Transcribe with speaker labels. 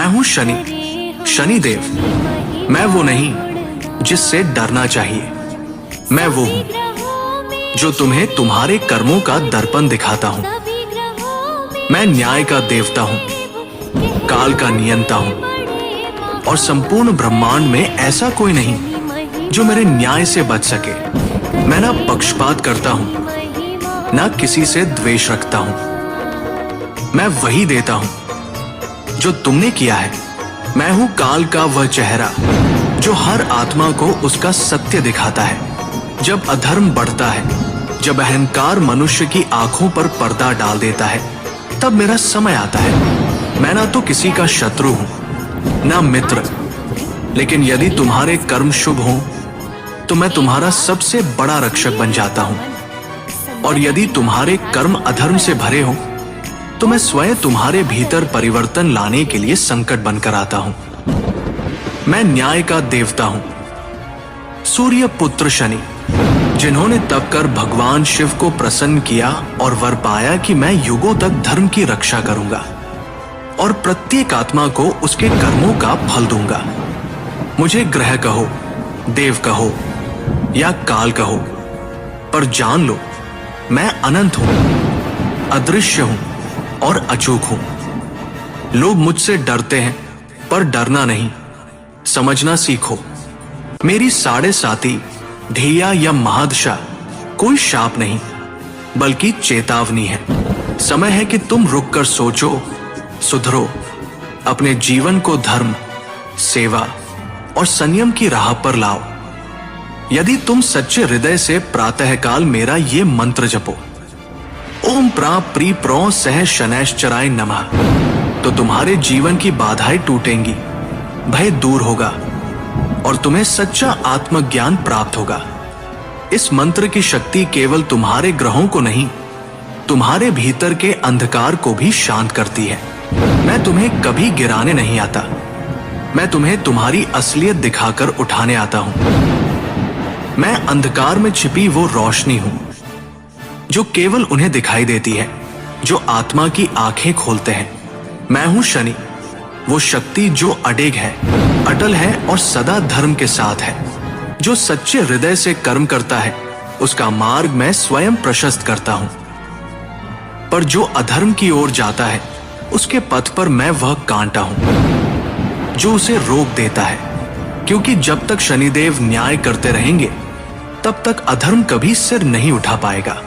Speaker 1: हूं शनि, शनिदेव। मैं वो नहीं जिससे डरना चाहिए। मैं वो हूं जो तुम्हें तुम्हारे कर्मों का दर्पण दिखाता हूं। मैं न्याय का देवता हूं, काल का नियंता हूं, और संपूर्ण ब्रह्मांड में ऐसा कोई नहीं जो मेरे न्याय से बच सके। मैं ना पक्षपात करता हूं, ना किसी से द्वेष रखता हूं। मैं वही देता हूं जो तुमने किया है। मैं हूं काल का वह चेहरा जो हर आत्मा को उसका सत्य दिखाता है। जब अधर्म बढ़ता है, जब अहंकार मनुष्य की आंखों पर पर्दा डाल देता है, तब मेरा समय आता है। मैं ना तो किसी का शत्रु हूं, ना मित्र, लेकिन यदि तुम्हारे कर्म शुभ हों तो मैं तुम्हारा सबसे बड़ा रक्षक बन जाता हूं, और यदि तुम्हारे कर्म अधर्म से भरे हों तो मैं स्वयं तुम्हारे भीतर परिवर्तन लाने के लिए संकट बनकर आता हूं। मैं न्याय का देवता हूं, सूर्य पुत्र शनि, जिन्होंने तप कर भगवान शिव को प्रसन्न किया और वर पाया कि मैं युगों तक धर्म की रक्षा करूंगा और प्रत्येक आत्मा को उसके कर्मों का फल दूंगा। मुझे ग्रह कहो, देव कहो या काल कहो, पर जान लो मैं अनंत हूं, अदृश्य हूं और अचूक हूं। लोग मुझसे डरते हैं, पर डरना नहीं, समझना सीखो। मेरी साढ़े साती, ढैया या महादशा कोई शाप नहीं, बल्कि चेतावनी है। समय है कि तुम रुक कर सोचो, सुधरो, अपने जीवन को धर्म, सेवा और संयम की राह पर लाओ। यदि तुम सच्चे हृदय से प्रातःकाल मेरा ये मंत्र जपो, ओम प्रा प्री प्रो सह शनैश्चराय नमः, तो तुम्हारे जीवन की बाधाएं टूटेंगी, भय दूर होगा और तुम्हें सच्चा आत्मज्ञान प्राप्त होगा। इस मंत्र की शक्ति केवल तुम्हारे ग्रहों को नहीं, तुम्हारे भीतर के अंधकार को भी शांत करती है। मैं तुम्हें कभी गिराने नहीं आता, मैं तुम्हें तुम्हारी असलियत दिखाकर उठाने आता हूं। मैं अंधकार में छिपी वो रोशनी हूं जो केवल उन्हें दिखाई देती है जो आत्मा की आंखें खोलते हैं। मैं हूं शनि, वो शक्ति जो अडिग है, अटल है और सदा धर्म के साथ है। जो सच्चे हृदय से कर्म करता है उसका मार्ग मैं स्वयं प्रशस्त करता हूं, पर जो अधर्म की ओर जाता है उसके पथ पर मैं वह कांटा हूं जो उसे रोक देता है। क्योंकि जब तक शनिदेव न्याय करते रहेंगे तब तक अधर्म कभी सिर नहीं उठा पाएगा।